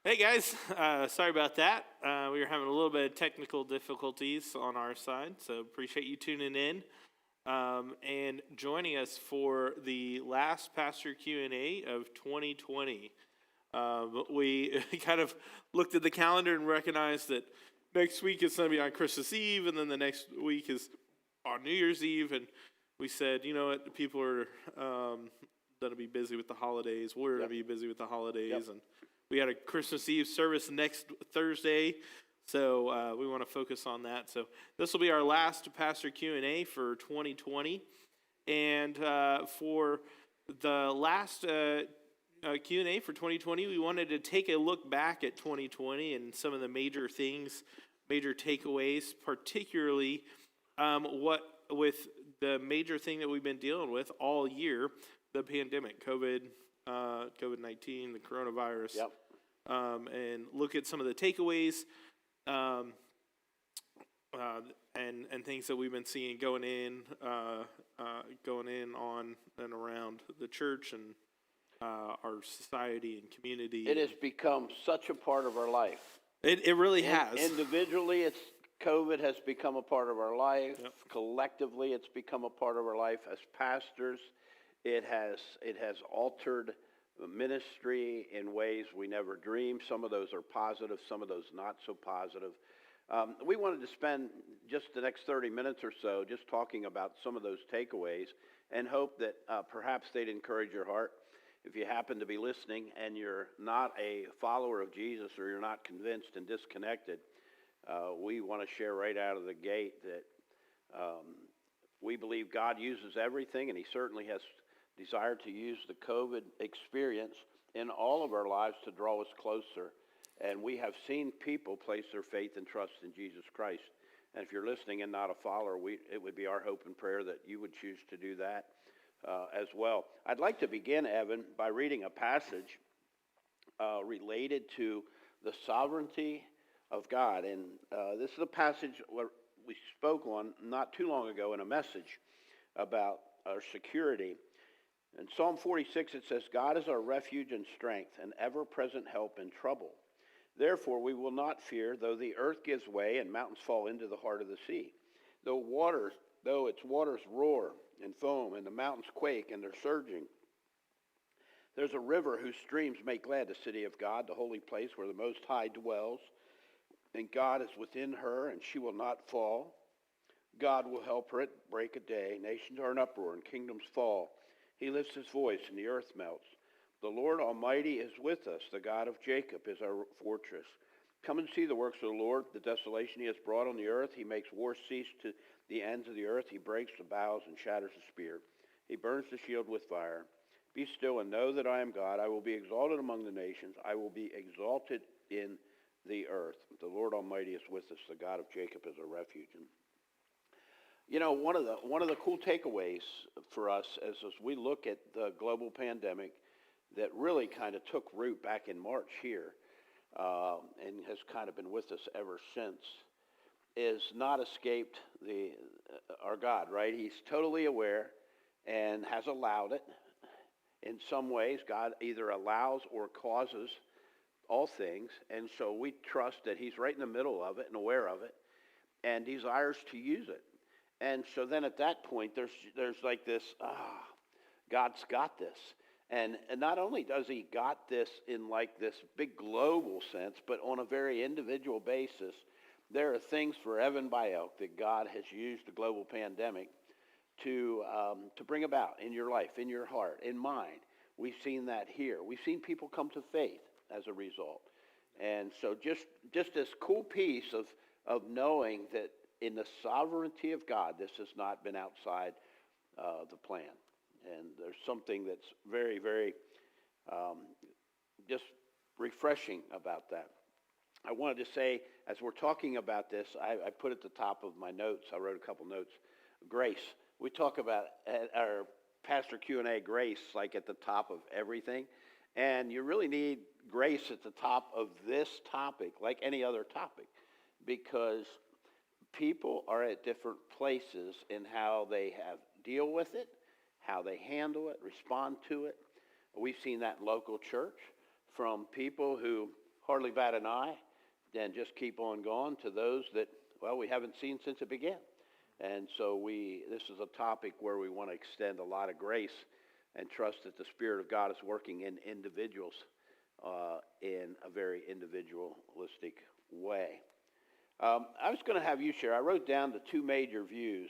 Hey guys, sorry about that. We were having a little bit of technical difficulties on our side, so appreciate you tuning in and joining us for the last Pastor Q&A of 2020. We kind of looked at the calendar and recognized that next week is going to be on Christmas Eve, and then the next week is on New Year's Eve, and we said, you know what, people are going to be busy with the holidays. We're going to be busy with the holidays, and we got a Christmas Eve service next Thursday, so we want to focus on that. So this will be our last Pastor Q&A for 2020, and for the last Q&A for 2020, we wanted to take a look back at 2020 and some of the major things, major takeaways, particularly what with the major thing that we've been dealing with all year, the pandemic, COVID-19, the coronavirus. Yep. And look at some of the takeaways and things that we've been seeing going in on and around the church and our society and community. It has become such a part of our life. It really has. Individually, COVID has become a part of our life. Yep. Collectively, it's become a part of our life. As pastors, it has altered ministry in ways we never dreamed. Some of those are positive, some of those not so positive. We wanted to spend just the next 30 minutes or so just talking about some of those takeaways and hope that perhaps they'd encourage your heart. If you happen to be listening and you're not a follower of Jesus or you're not convinced and disconnected, we want to share right out of the gate that we believe God uses everything, and he certainly has desired to use the COVID experience in all of our lives to draw us closer. And we have seen people place their faith and trust in Jesus Christ. And if you're listening and not a follower, it would be our hope and prayer that you would choose to do that as well. I'd like to begin, Evan, by reading a passage related to the sovereignty of God. And this is a passage where we spoke on not too long ago in a message about our security. In Psalm 46, it says, God is our refuge and strength, an ever-present help in trouble. Therefore, we will not fear, though the earth gives way and mountains fall into the heart of the sea. Though its waters roar and foam, and the mountains quake and they're surging. There's a river whose streams make glad the city of God, the holy place where the Most High dwells. And God is within her, and she will not fall. God will help her at break of day. Nations are in uproar, and kingdoms fall. He lifts his voice, and the earth melts. The Lord Almighty is with us. The God of Jacob is our fortress. Come and see the works of the Lord, the desolation he has brought on the earth. He makes war cease to the ends of the earth. He breaks the bows and shatters the spear. He burns the shield with fire. Be still and know that I am God. I will be exalted among the nations. I will be exalted in the earth. The Lord Almighty is with us. The God of Jacob is our refuge. And you know, one of the cool takeaways for us as we look at the global pandemic that really kind of took root back in March here and has kind of been with us ever since is not escaped our God, right? He's totally aware and has allowed it. In some ways, God either allows or causes all things, and so we trust that he's right in the middle of it and aware of it and desires to use it. And so then at that point, there's like this, God's got this. And not only does he got this in like this big global sense, but on a very individual basis, there are things for Evan Bayok that God has used the global pandemic to bring about in your life, in your heart, in mind. We've seen that here. We've seen people come to faith as a result. And so just this cool piece of knowing that in the sovereignty of God, this has not been outside the plan. And there's something that's very, very just refreshing about that. I wanted to say, as we're talking about this, I put at the top of my notes, I wrote a couple notes, grace. We talk about our Pastor Q&A, grace, like at the top of everything. And you really need grace at the top of this topic, like any other topic, because people are at different places in how they deal with it, how they handle it, respond to it. We've seen that in local church from people who hardly bat an eye, and just keep on going, to those that, well, we haven't seen since it began. And so this is a topic where we want to extend a lot of grace and trust that the Spirit of God is working in individuals in a very individualistic way. I was going to have you share. I wrote down the two major views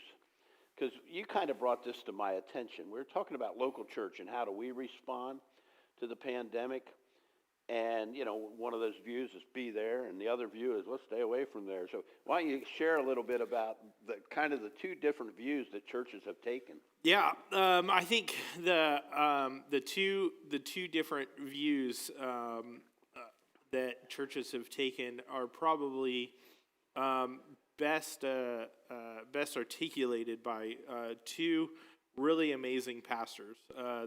because you kind of brought this to my attention. We were talking about local church and how do we respond to the pandemic. And, you know, one of those views is be there, and the other view is let's stay away from there. So why don't you share a little bit about the two different views that churches have taken? Yeah, I think the two different views that churches have taken are probably best articulated by two really amazing pastors.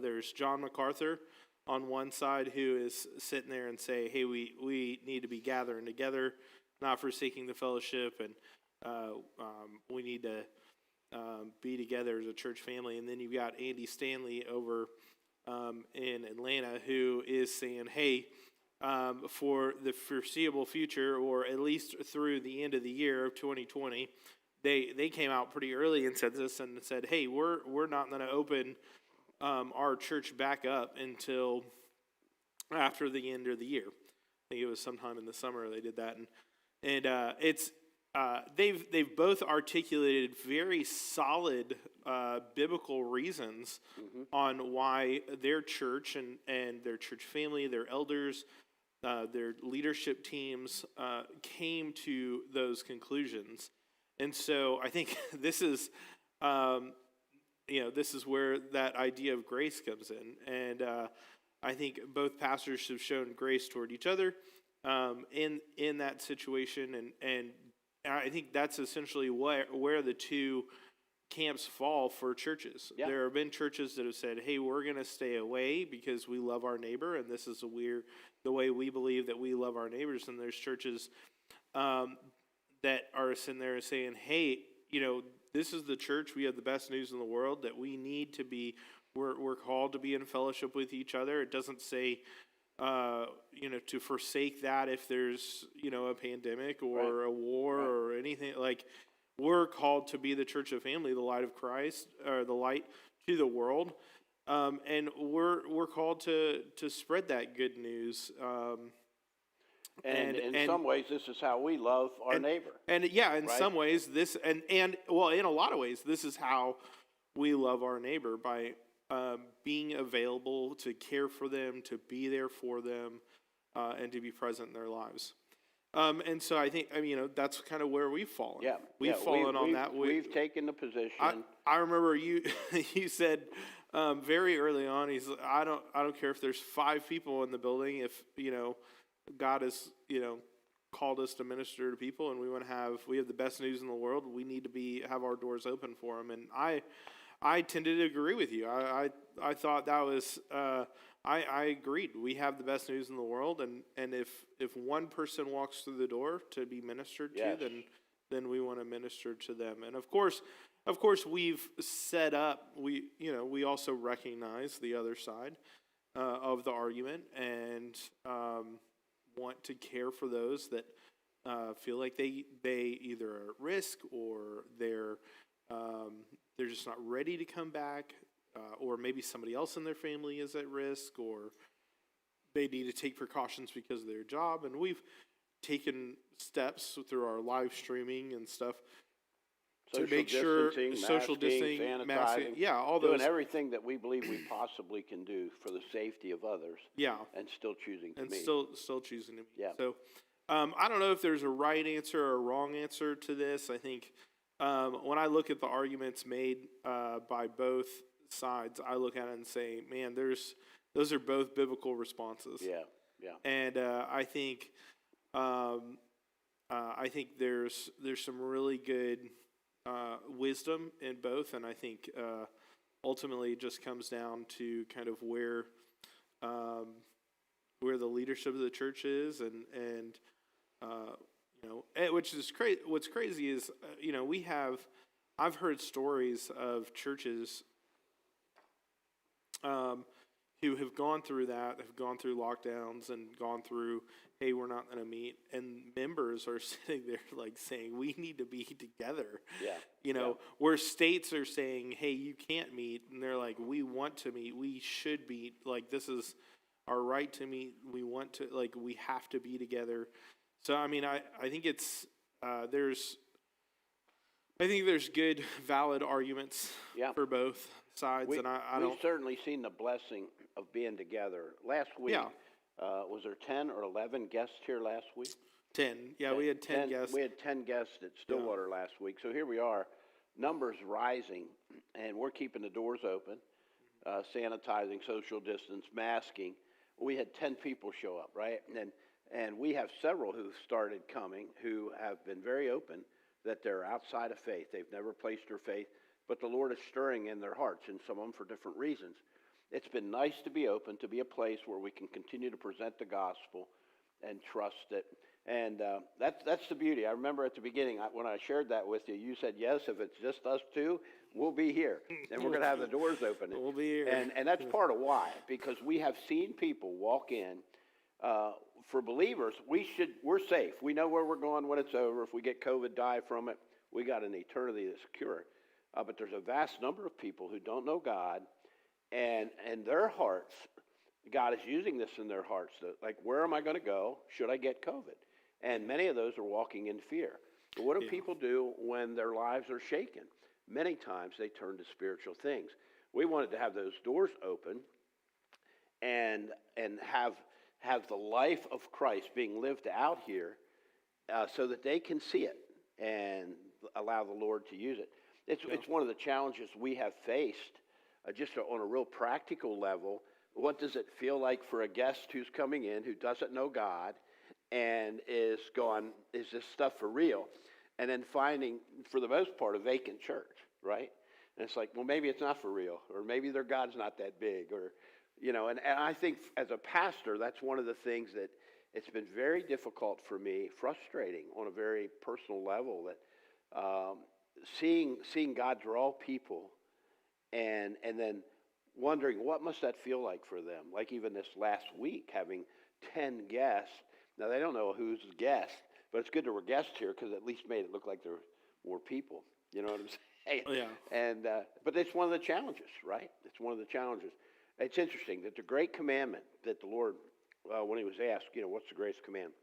There's John MacArthur on one side, who is sitting there and say, hey, we need to be gathering together, not forsaking the fellowship, and we need to be together as a church family. And then you've got Andy Stanley over in Atlanta, who is saying, hey, for the foreseeable future, or at least through the end of the year of 2020, they came out pretty early and said this, and said, hey, we're not going to open our church back up until after the end of the year. I think it was sometime in the summer they did that, and it's they've both articulated very solid biblical reasons on why their church and their church family, their elders, their leadership teams came to those conclusions. And so I think this is this is where that idea of grace comes in. And I think both pastors have shown grace toward each other in that situation. And I think that's essentially where the two camps fall for churches. Yeah. There have been churches that have said, hey, we're going to stay away because we love our neighbor, and this is the way we believe that we love our neighbors. And there's churches that are sitting there saying, hey, this is the church. We have the best news in the world, that we need to be, we're called to be in fellowship with each other. It doesn't say, to forsake that if there's, a pandemic or a war or anything. Like, we're called to be the church of family, the light of Christ, or the light to the world. And we're called to spread that good news. And in some ways, this is how we love our neighbor. And in some ways, this, in a lot of ways, this is how we love our neighbor, by being available to care for them, to be there for them, and to be present in their lives. And so I think, that's kind of where we've fallen. Yeah. We've fallen on that. We've taken the position. I remember you said very early on, I don't care if there's 5 people in the building, if, God has, called us to minister to people, and we have the best news in the world. We need to have our doors open for them. And I tended to agree with you. I thought that was, I agreed. We have the best news in the world, and if one person walks through the door to be ministered to, then we want to minister to them. And of course, we've set up. We also recognize the other side of the argument, and want to care for those that feel like they either are at risk, or they're just not ready to come back, or maybe somebody else in their family is at risk, or they need to take precautions because of their job. And we've taken steps through our live streaming and stuff to make sure social distancing, masking, all those, doing everything that we believe we possibly can do for the safety of others. Yeah, and still choosing to meet. Still choosing to meet. Yeah. So I don't know if there's a right answer or a wrong answer to this. I think when I look at the arguments made by both sides, I look at it and say, man, those are both biblical responses. Yeah. And I think there's some really good wisdom in both, and I think ultimately it just comes down to kind of where the leadership of the church is, and which is crazy. What's crazy is I've heard stories of churches who have gone through that, have gone through lockdowns and gone through, hey, we're not going to meet. And members are sitting there like saying, we need to be together. Yeah. You know, where states are saying, hey, you can't meet. And they're like, we want to meet. We should meet. Like, this is our right to meet. We want to, like, we have to be together. So, I mean, I think it's, I think there's good, valid arguments Yeah. for both sides. And I We've don't, certainly seen the blessing of being together. Last week, Yeah. Was there 10 or 11 guests here last week? 10. Yeah, we had 10 guests. We had 10 guests at Stillwater last week. So here we are, numbers rising, and we're keeping the doors open, sanitizing, social distance, masking. We had 10 people show up, right? And we have several who've started coming who have been very open that they're outside of faith. They've never placed their faith, but the Lord is stirring in their hearts, and some of them for different reasons. It's been nice to be open, to be a place where we can continue to present the gospel and trust it. And that's the beauty. I remember at the beginning, when I shared that with you, you said, yes, if it's just us two, we'll be here. And we're going to have the doors open. We'll be here. And that's part of why, because we have seen people walk in. For believers, we're safe. We know where we're going when it's over. If we get COVID, die from it, we got an eternity that's secure. But there's a vast number of people who don't know God, and their hearts, God is using this in their hearts. Like, where am I going to go? Should I get COVID? And many of those are walking in fear. But what do people do when their lives are shaken? Many times they turn to spiritual things. We wanted to have those doors open and have the life of Christ being lived out here so that they can see it and allow the Lord to use it. It's one of the challenges we have faced just on a real practical level. What does it feel like for a guest who's coming in who doesn't know God and is going, is this stuff for real? And then finding, for the most part, a vacant church, right? And it's like, well, maybe it's not for real, or maybe their God's not that big, or you know, and I think as a pastor, that's one of the things that it's been very difficult for me, frustrating on a very personal level, that seeing God draw people and then wondering what must that feel like for them. Like even this last week, having 10 guests. Now, they don't know who's guest, but it's good there were guests here because at least made it look like there were more people. You know what I'm saying? Oh, yeah. And, but it's one of the challenges, right? It's one of the challenges. It's interesting that the great commandment that the Lord, when he was asked, you know, what's the greatest commandment?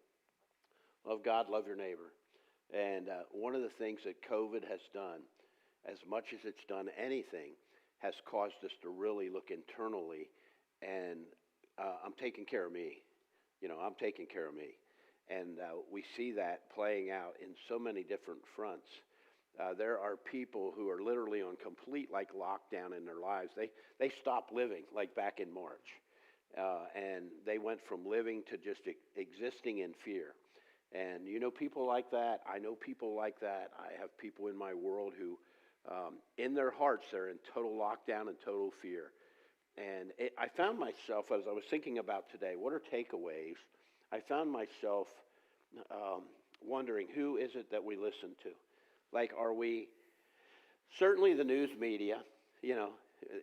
Love God, love your neighbor. And one of the things that COVID has done, as much as it's done anything, has caused us to really look internally. And I'm taking care of me. You know, I'm taking care of me. And we see that playing out in so many different fronts. There are people who are literally on complete lockdown in their lives. They stopped living back in March, and they went from living to just existing in fear. And you know people like that. I know people like that. I have people in my world who, in their hearts, they're in total lockdown and total fear. And I found myself, as I was thinking about today, what are takeaways? I found myself wondering, who is it that we listen to? Like, are we, certainly the news media, you know,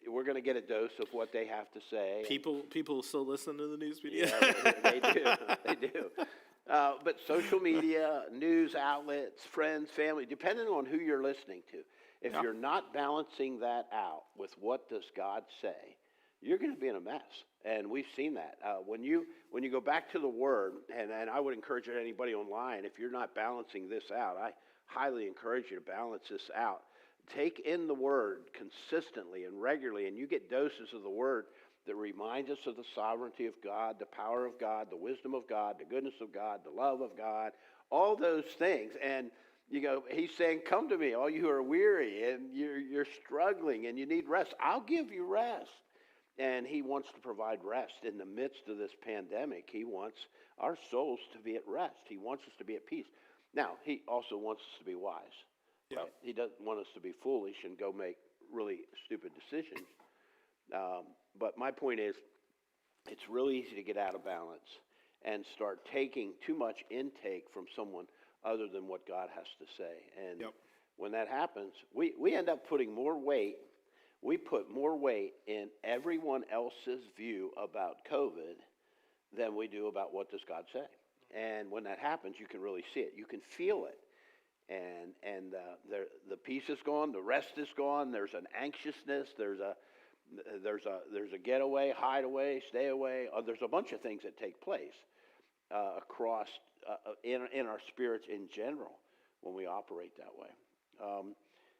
we're going to get a dose of what they have to say. People still listen to the news media. Yeah, they do. But social media, news outlets, friends, family, depending on who you're listening to, if you're not balancing that out with what does God say, you're going to be in a mess. And we've seen that. When you go back to the Word, and I would encourage anybody online, if you're not balancing this out, I highly encourage you to balance this out. Take in the Word consistently and regularly, and you get doses of the Word that reminds us of the sovereignty of God, the power of God, the wisdom of God, the goodness of God, the love of God, all those things. And you go, he's saying, come to me, all you who are weary and you're struggling and you need rest. I'll give you rest. And he wants to provide rest in the midst of this pandemic. He wants our souls to be at rest. He wants us to be at peace. Now, he also wants us to be wise. Yeah. Right? He doesn't want us to be foolish and go make really stupid decisions. But my point is, it's really easy to get out of balance and start taking too much intake from someone other than what God has to say. And when that happens, we end up putting more weight. we put more weight in everyone else's view about COVID than we do about what does God say. And when that happens, you can really see it. You can feel it. And the peace is gone, the rest is gone. There's an anxiousness. There's a getaway, hide away, stay away. There's a bunch of things that take place across in our spirits in general when we operate that way.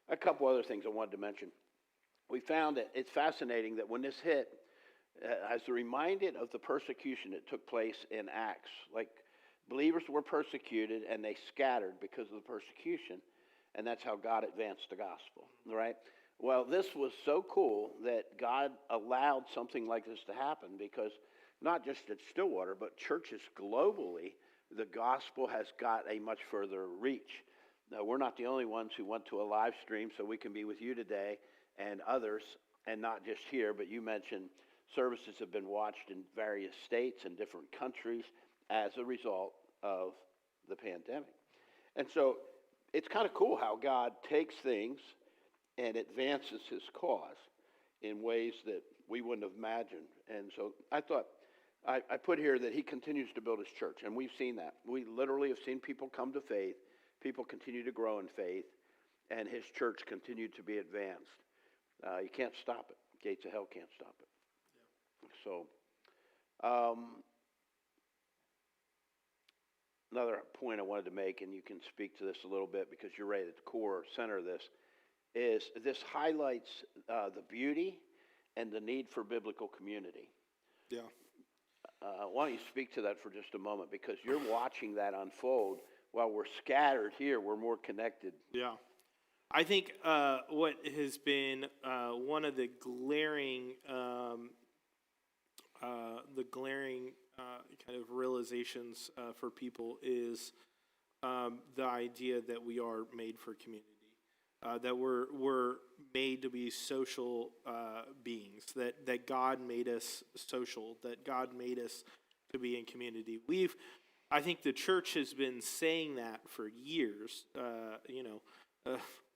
A couple other things I wanted to mention. We found that it's fascinating that when this hit, as reminded of the persecution that took place in Acts, like believers were persecuted and they scattered because of the persecution, and that's how God advanced the gospel, right? Well, this was so cool that God allowed something like this to happen, because not just at Stillwater, but churches globally, the gospel has got a much further reach. Now, we're not the only ones who went to a live stream, so we can be with you today and others, and not just here, but you mentioned services have been watched in various states and different countries as a result of the pandemic. And so it's kind of cool how God takes things and advances his cause in ways that we wouldn't have imagined. And so I thought, I put here that he continues to build his church, and we've seen that. We literally have seen people come to faith, people continue to grow in faith, and his church continued to be advanced. You can't stop it. Gates of hell can't stop it. So, another point I wanted to make, and you can speak to this a little bit because you're right at the core, center of this, is this highlights the beauty and the need for biblical community. Yeah. Why don't you speak to that for just a moment, because you're watching that unfold. While we're scattered here, we're more connected. Yeah. I think what has been one of the glaring kind of realizations for people is the idea that we are made for community, that we're made to be social beings, that God made us social, that God made us to be in community. I think the church has been saying that for years,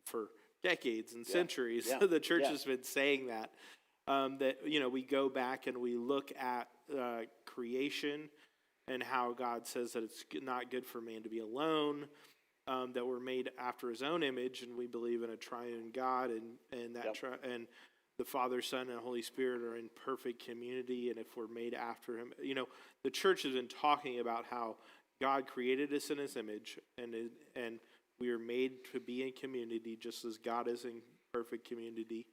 for decades and centuries. Yeah. The church has been saying that. That we go back and we look at creation and how God says that it's not good for man to be alone, that we're made after his own image, and we believe in a triune God, and that and the Father, Son, and Holy Spirit are in perfect community, and if we're made after him, the church has been talking about how God created us in his image, and we are made to be in community just as God is in perfect community.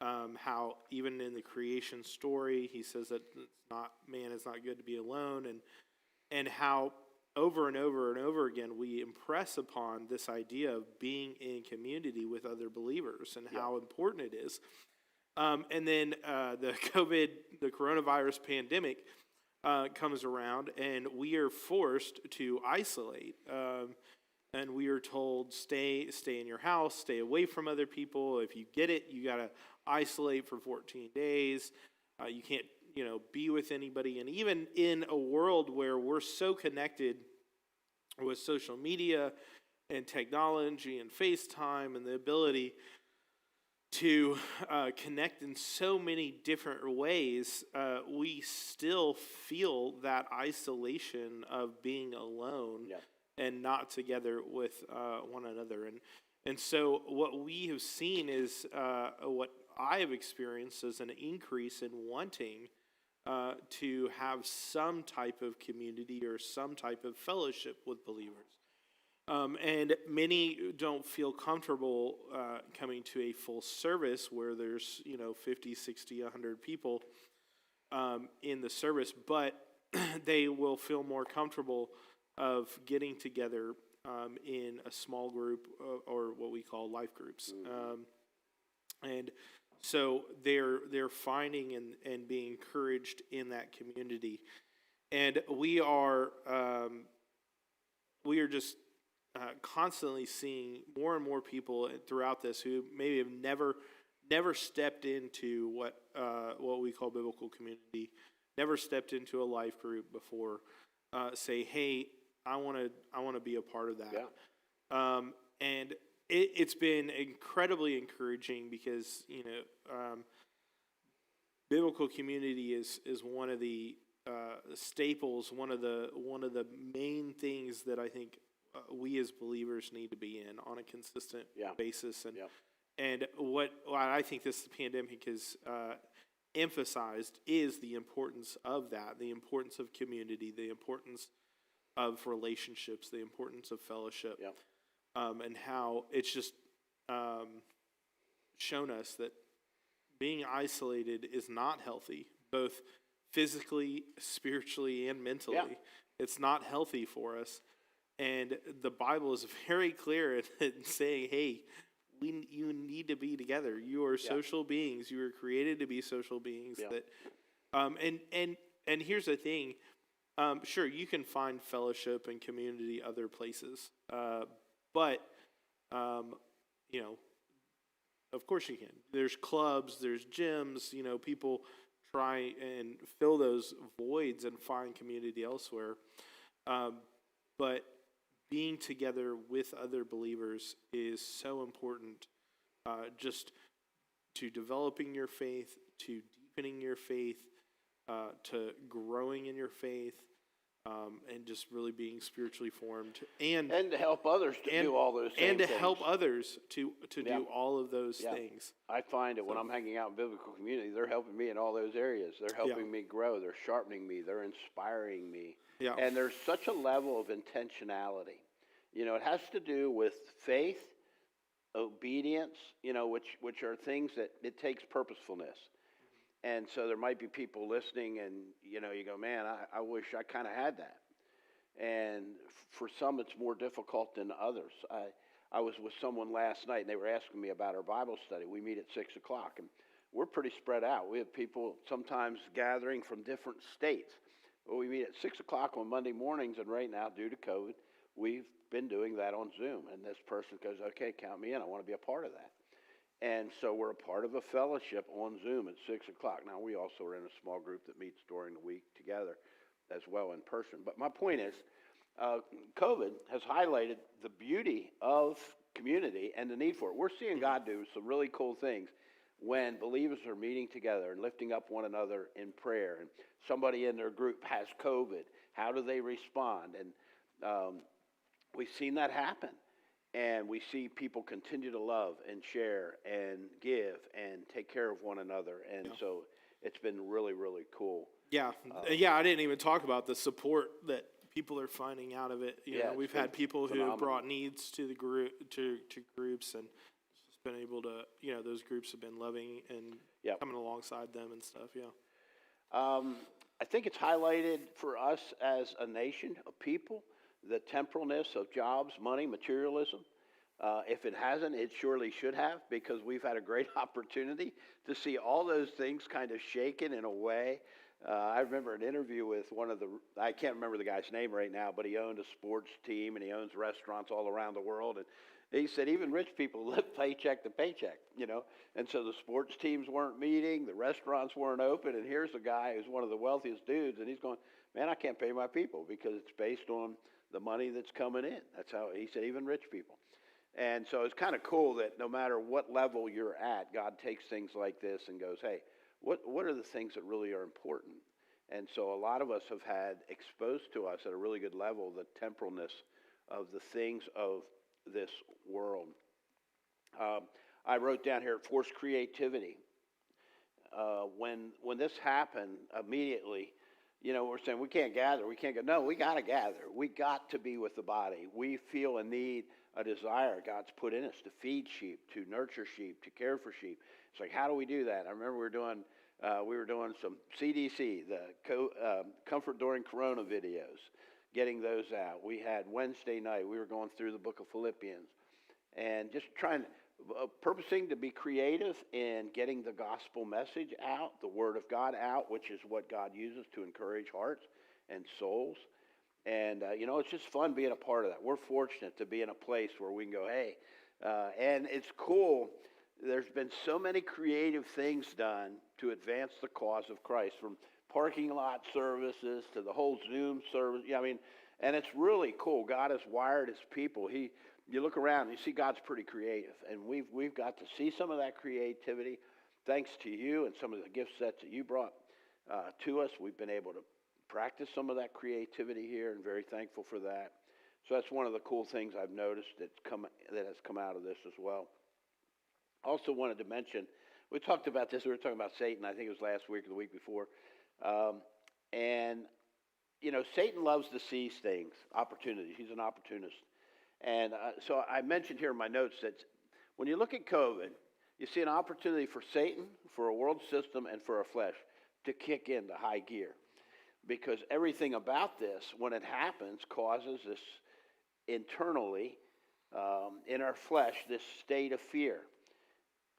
How even in the creation story, he says that man is not good to be alone, and how over and over and over again we impress upon this idea of being in community with other believers and how important it is. And then the coronavirus pandemic comes around, and we are forced to isolate. And we are told, stay in your house, stay away from other people. If you get it, you got to isolate for 14 days. You can't, be with anybody. And even in a world where we're so connected with social media and technology and FaceTime and the ability to connect in so many different ways, we still feel that isolation of being alone. Yeah. And not together with one another. And so what we have seen is what I have experienced as an increase in wanting to have some type of community or some type of fellowship with believers. And many don't feel comfortable coming to a full service where there's 50, 60, 100 people in the service, but they will feel more comfortable of getting together in a small group or what we call life groups. And so they're finding and being encouraged in that community. And we are just constantly seeing more and more people throughout this who maybe have never stepped into what we call biblical community, never stepped into a life group before, say, hey, I want to be a part of that. Yeah. And it's been incredibly encouraging because, biblical community is one of the staples, one of the main things that I think we as believers need to be in on a consistent Yeah. basis. And Yeah. and what I think this pandemic has emphasized is the importance of that, the importance of community, the importance of relationships, the importance of fellowship, Yeah. and how it's just shown us that being isolated is not healthy, both physically, spiritually, and mentally. Yeah. It's not healthy for us. And the Bible is very clear in saying, hey, you need to be together. You are social beings. You were created to be social beings. Yeah. That, and here's the thing. Sure, you can find fellowship and community other places, but of course you can. There's clubs, there's gyms. People try and fill those voids and find community elsewhere. But being together with other believers is so important, just to developing your faith, to deepening your faith, to growing in your faith, and just really being spiritually formed, and to help others to do all those same and to things. help others to Yeah. do all of those Yeah. things. I find it when I'm hanging out in biblical community, they're helping me in all those areas. They're helping me grow. They're sharpening me. They're inspiring me. Yeah. And there's such a level of intentionality. It has to do with faith, obedience, which are things that it takes purposefulness. And so there might be people listening and, you go, man, I wish I kind of had that. And for some, it's more difficult than others. I was with someone last night, and they were asking me about our Bible study. We meet at 6 o'clock, and we're pretty spread out. We have people sometimes gathering from different states. Well, we meet at 6 o'clock on Monday mornings, and right now, due to COVID, we've been doing that on Zoom. And this person goes, okay, count me in. I want to be a part of that. And so we're a part of a fellowship on Zoom at 6 o'clock. Now, we also are in a small group that meets during the week together as well in person. But my point is, COVID has highlighted the beauty of community and the need for it. We're seeing God do some really cool things when believers are meeting together and lifting up one another in prayer. And somebody in their group has COVID. How do they respond? And we've seen that happen. And we see people continue to love and share and give and take care of one another. And so it's been really, really cool. Yeah, I didn't even talk about the support that people are finding out of it. We've had people who have brought needs to the group to groups, and just been able to. Those groups have been loving and coming alongside them and stuff. Yeah. I think it's highlighted for us as a nation, a people, the temporalness of jobs, money, materialism. If it hasn't, it surely should have, because we've had a great opportunity to see all those things kind of shaken in a way. I remember an interview with I can't remember the guy's name right now, but he owned a sports team and he owns restaurants all around the world. And he said even rich people live paycheck to paycheck, And so the sports teams weren't meeting, the restaurants weren't open, and here's a guy who's one of the wealthiest dudes, and he's going, man, I can't pay my people because it's based on the money that's coming in. That's how he said, even rich people. And so it's kind of cool that no matter what level you're at, God takes things like this and goes, hey, what are the things that really are important? And so a lot of us have had exposed to us at a really good level the temporalness of the things of this world. I wrote down here, forced creativity. When this happened, immediately, we're saying we can't gather, we can't go. No, we got to gather. We got to be with the body. We feel a need, a desire God's put in us to feed sheep, to nurture sheep, to care for sheep. It's like, how do we do that? I remember we were doing some CDC, the Comfort During Corona videos, getting those out. We had Wednesday night, we were going through the book of Philippians and just purposing to be creative in getting the gospel message out, the word of God out, which is what God uses to encourage hearts and souls. And, it's just fun being a part of that. We're fortunate to be in a place where we can go, hey, and it's cool. There's been so many creative things done to advance the cause of Christ, from parking lot services to the whole Zoom service. And it's really cool. God has wired his people. you look around and you see God's pretty creative, and we've got to see some of that creativity thanks to you and some of the gift sets that you brought to us. We've been able to practice some of that creativity here, and very thankful for that. So that's one of the cool things I've noticed that has come out of this as well. Also wanted to mention, we talked about this. We were talking about Satan. I think it was last week or the week before, and you know, Satan loves to seize things, opportunities. He's an opportunist. And so I mentioned here in my notes that when you look at COVID, you see an opportunity for Satan, for a world system, and for our flesh to kick into high gear. Because everything about this, when it happens, causes this internally, in our flesh, this state of fear.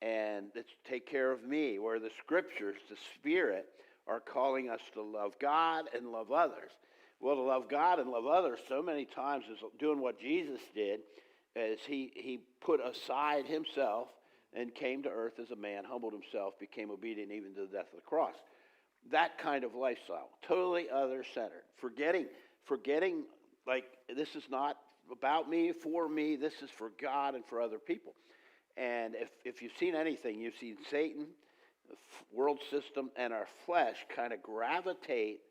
And it's take care of me, where the scriptures, the Spirit, are calling us to love God and love others. Well, to love God and love others so many times is doing what Jesus did, as he put aside himself and came to earth as a man, humbled himself, became obedient even to the death of the cross. That kind of lifestyle, totally other-centered, forgetting like this is not about me, for me, this is for God and for other people. And if you've seen anything, you've seen Satan, the world system, and our flesh kind of gravitate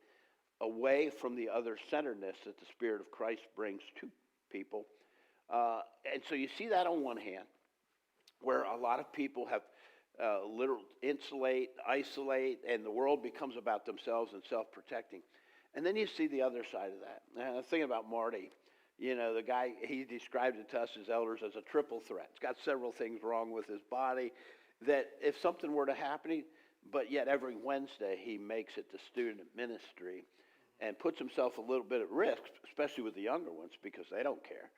away from the other-centeredness that the Spirit of Christ brings to people. And so you see that on one hand, where a lot of people have literal insulate, isolate, and the world becomes about themselves and self-protecting. And then you see the other side of that. And I'm thinking about Marty. You know, the guy, he described it to us as elders as a triple threat. He's got several things wrong with his body that if something were to happen, but yet every Wednesday he makes it to student ministry and puts himself a little bit at risk, especially with the younger ones, because they don't care,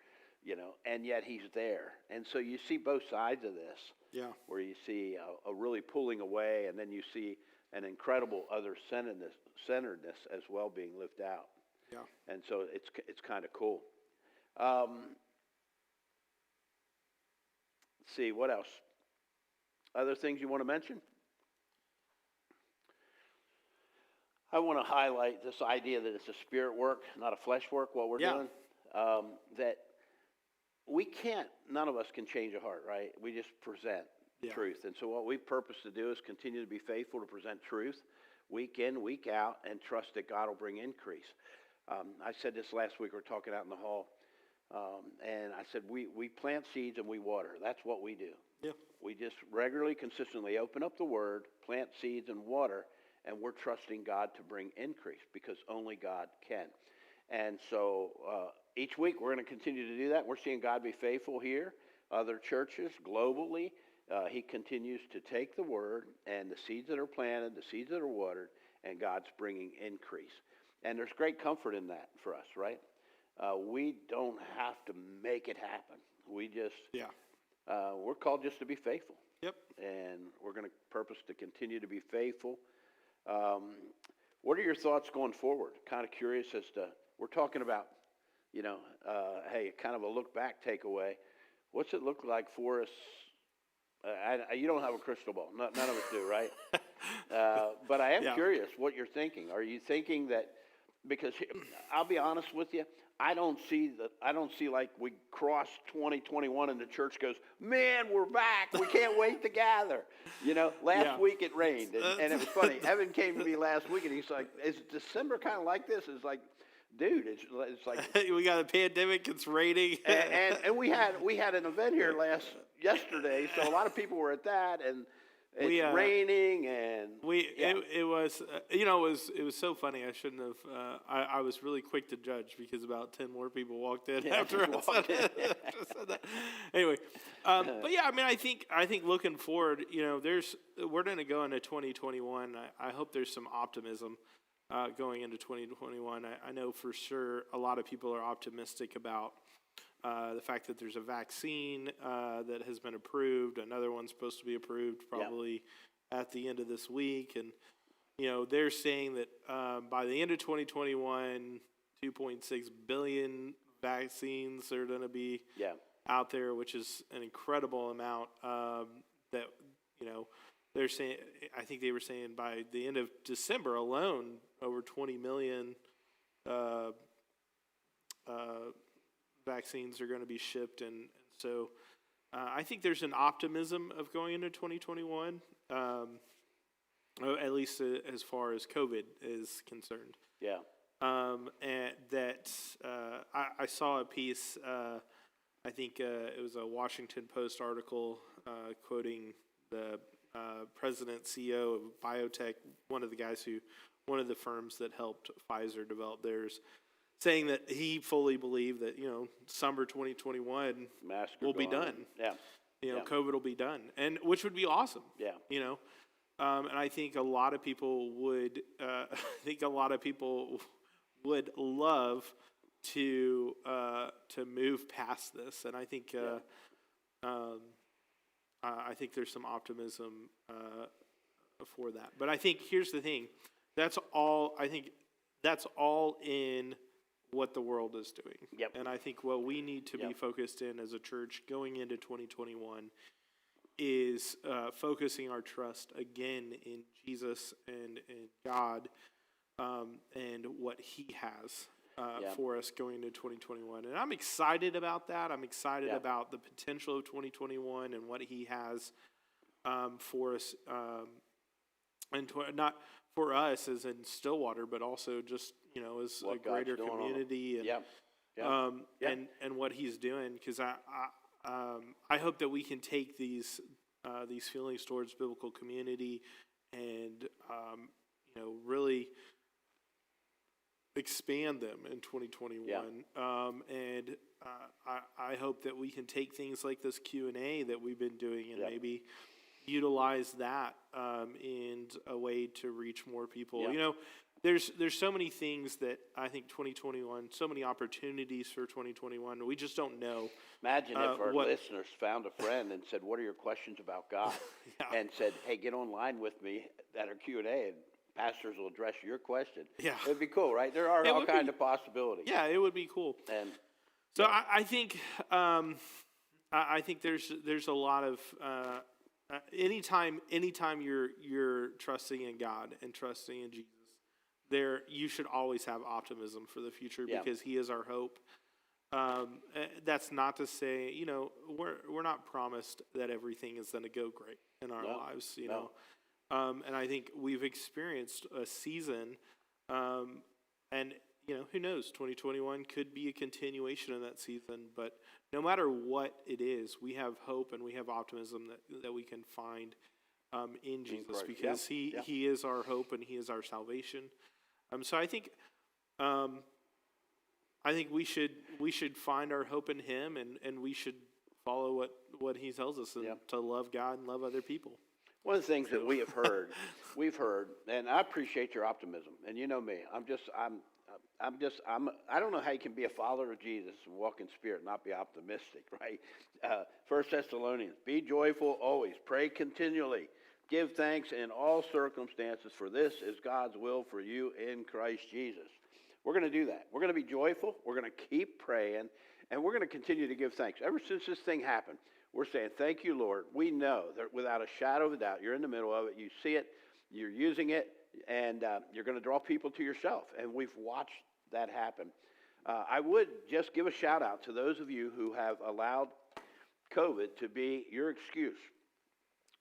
you know, and yet he's there. And so you see both sides of this, where you see a really pulling away, and then you see an incredible other-centeredness as well being lived out. Yeah. And so it's kind of cool. Let's see, what else? Other things you want to mention? I want to highlight this idea that it's a spirit work, not a flesh work, what we're doing. That we can't, none of us can change a heart, right? We just present truth. And so what we purpose to do is continue to be faithful to present truth week in, week out, and trust that God will bring increase. I said this last week, we were talking out in the hall, and I said we plant seeds and we water. That's what we do. Yeah. We just regularly, consistently open up the Word, plant seeds and water, and we're trusting God to bring increase because only God can. And so each week we're going to continue to do that. We're seeing God be faithful here. Other churches globally, he continues to take the Word and the seeds that are planted, the seeds that are watered, and God's bringing increase. And there's great comfort in that for us, right? We don't have to make it happen. We just, we're called just to be faithful. Yep. And we're going to purpose to continue to be faithful. What are your thoughts going forward? Kind of curious as to, we're talking about, you know, hey, kind of a look back takeaway. What's it look like for us? You don't have a crystal ball. None of us do, right? But I am curious what you're thinking. Are you thinking that, because I'll be honest with you, I don't see like we cross 2021 and the church goes, man, we're back. We can't wait to gather. You know, last week it rained, and it was funny. Evan came to me last week, and he's like, is December kind of like this? It's like, dude, it's like we got a pandemic. It's raining, and we had an event here yesterday, so a lot of people were at that, and it's raining, and it was you know, it was so funny. I shouldn't have. I was really quick to judge because about 10 more people walked in after I said that. Anyway, but yeah, I mean, I think looking forward, you know, we're going to go into 2021. I hope there's some optimism going into 2021. I know for sure a lot of people are optimistic about the fact that there's a vaccine that has been approved. Another one's supposed to be approved probably at the end of this week. And, you know, they're saying that by the end of 2021, 2.6 billion vaccines are going to be out there, which is an incredible amount that, you know, they're saying, I think they were saying by the end of December alone, over 20 million vaccines are going to be shipped, and so I think there's an optimism of going into 2021, at least as far as COVID is concerned. Yeah. And that I saw a piece, I think it was a Washington Post article quoting the president, CEO of biotech, one of the firms that helped Pfizer develop theirs, saying that he fully believed that, summer 2021 Masks will be gone. done. Yeah. Yeah. COVID will be done, and which would be awesome. Yeah. And I think a lot of people would, would love to move past this, and I think I think there's some optimism for that. But I think here's the thing: that's all. I think that's all in what the world is doing. Yep. And I think what we need to be focused in as a church going into 2021 is focusing our trust again in Jesus and in God and what He has for us going into 2021. And I'm excited about that. I'm excited about the potential of 2021 and what He has for us, and not for us as in Stillwater, but also just as What a greater God's doing on community it. and what He's doing. Because I hope that we can take these feelings towards biblical community and really expand them in 2021. And I hope that we can take things like this Q&A that we've been doing and maybe utilize that in a way to reach more people. There's so many things that I think 2021, so many opportunities for 2021. We just don't know. Imagine if our listeners found a friend and said, "What are your questions about God?" And said, "Hey, get online with me at our Q&A, and pastors will address your question." Yeah, it'd be cool, right? There are all kinds of possibilities. Yeah, it would be cool. And so I think there's a lot of anytime you're trusting in God and trusting in Jesus, you should always have optimism for the future because He is our hope. That's not to say we're not promised that everything is going to go great in our lives. And I think we've experienced a season, and who knows, 2021 could be a continuation of that season. But no matter what it is, we have hope and we have optimism that we can find in Jesus because He is our hope and He is our salvation. So I think we should find our hope in Him, and we should follow what He tells us and to love God and love other people. One of the things that we've heard, and I appreciate your optimism. And you know me, I don't know how you can be a follower of Jesus and walk in spirit and not be optimistic, right? 1 Thessalonians, be joyful always, pray continually, give thanks in all circumstances, for this is God's will for you in Christ Jesus. We're going to do that. We're going to be joyful. We're going to keep praying, and we're going to continue to give thanks. Ever since this thing happened, we're saying, thank you, Lord. We know that without a shadow of a doubt, you're in the middle of it. You see it. You're using it, and you're going to draw people to yourself. And we've watched that happen. I would just give a shout out to those of you who have allowed COVID to be your excuse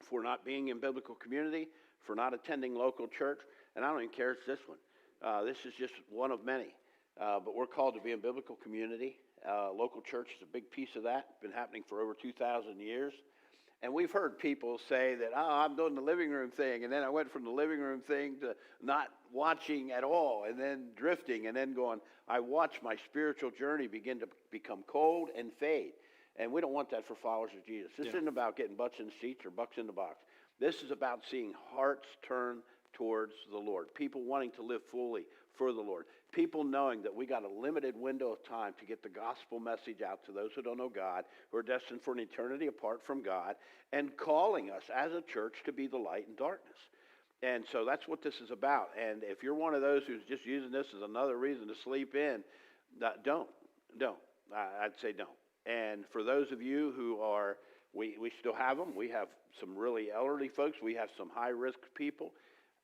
for not being in biblical community, for not attending local church. And I don't even care if it's this one. This is just one of many. But we're called to be in biblical community. Local church is a big piece of that. It's been happening for over 2,000 years. And we've heard people say that, I'm doing the living room thing, and then I went from the living room thing to not watching at all, and then drifting, and then going, I watched my spiritual journey begin to become cold and fade. And we don't want that for followers of Jesus. This isn't about getting butts in seats or bucks in the box. This is about seeing hearts turn towards the Lord, people wanting to live fully for the Lord, people knowing that we got a limited window of time to get the gospel message out to those who don't know God, who are destined for an eternity apart from God, and calling us as a church to be the light in darkness. And so that's what this is about. And if you're one of those who's just using this as another reason to sleep in, don't. I'd say don't. And for those of you who are, we still have them. We have some really elderly folks. We have some high-risk people.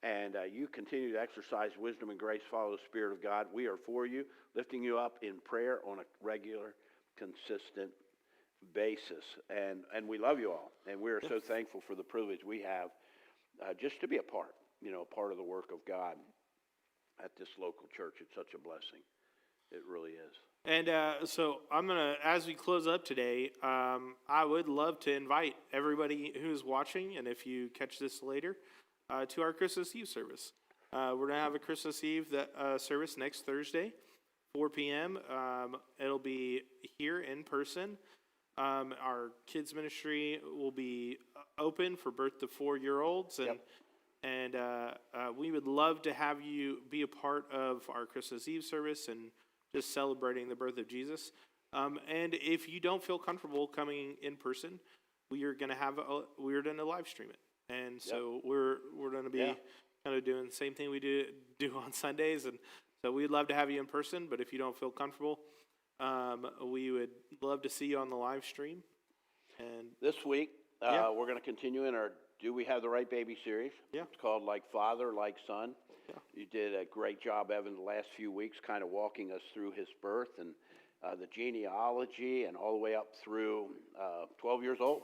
And you continue to exercise wisdom and grace, follow the Spirit of God. We are for you, lifting you up in prayer on a regular consistent basis. And we love you all. And we are so thankful for the privilege we have just to be a part of the work of God at this local church. It's such a blessing. It really is. And so I'm going to, as we close up today, I would love to invite everybody who's watching, and if you catch this later, to our Christmas Eve service. We're going to have a Christmas Eve service next Thursday, 4 p.m. It'll be here in person. Our kids ministry will be open for birth to 4-year-olds, and we would love to have you be a part of our Christmas Eve service and just celebrating the birth of Jesus. And if you don't feel comfortable coming in person, we're going to live stream it, and so we're going to be kind of doing the same thing we do on Sundays, and so we'd love to have you in person. But if you don't feel comfortable, we would love to see you on the live stream. And this week, we're going to continue in our Do We Have the Right Baby series. Yeah. It's called Like Father, Like Son. Yeah. You did a great job, Evan, the last few weeks, kind of walking us through his birth and the genealogy and all the way up through 12 years old.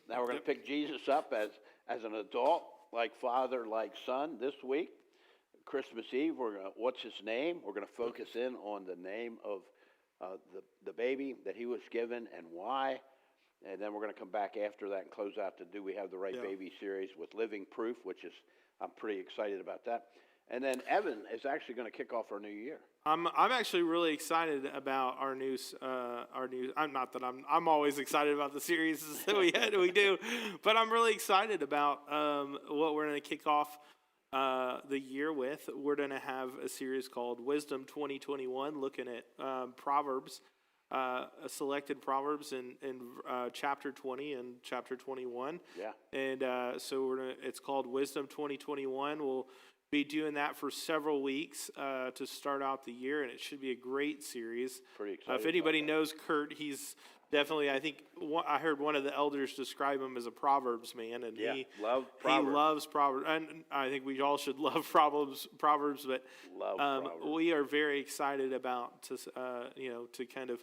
Now we're going to pick Jesus up as an adult, like father, like son. This week, Christmas Eve, what's his name? We're going to focus in on the name of the baby that he was given and why. And then we're going to come back after that and close out the Do We Have the Right Baby series with Living Proof, which is, I'm pretty excited about that. And then Evan is actually going to kick off our new year. I'm actually really excited about our new. I'm not that I'm always excited about the series that we do, but I'm really excited about what we're going to kick off the year with. We're going to have a series called Wisdom 2021, looking at Proverbs, selected Proverbs in chapter 20 and chapter 21. Yeah. And so it's called Wisdom 2021. We'll be doing that for several weeks to start out the year, and it should be a great series. Pretty excited. If anybody knows Kurt, he's definitely, I think, I heard one of the elders describe him as a Proverbs man, and he loves Proverbs, and I think we all should love Proverbs. But Proverbs. We are very excited about to kind of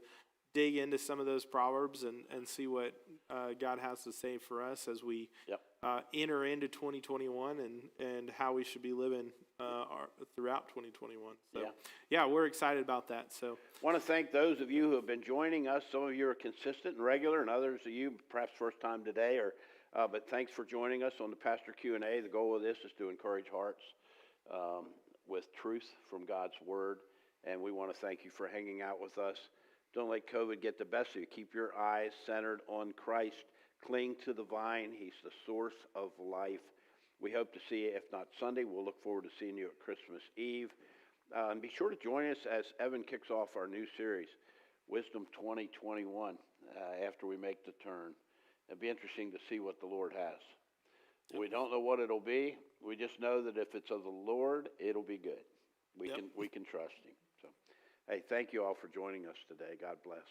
dig into some of those Proverbs and see what God has to say for us as we enter into 2021 and how we should be living throughout 2021. So, we're excited about that. So, I want to thank those of you who have been joining us. Some of you are consistent and regular, and others of you perhaps first time today. But thanks for joining us on the Pastor Q&A. The goal of this is to encourage hearts with truth from God's Word, and we want to thank you for hanging out with us. Don't let COVID get the best of you. Keep your eyes centered on Christ. Cling to the vine. He's the source of life. We hope to see you, if not Sunday. We'll look forward to seeing you at Christmas Eve. And be sure to join us as Evan kicks off our new series, Wisdom 2021, after we make the turn. It'll be interesting to see what the Lord has. We don't know what it'll be. We just know that if it's of the Lord, it'll be good. We can trust him. So, hey, thank you all for joining us today. God bless.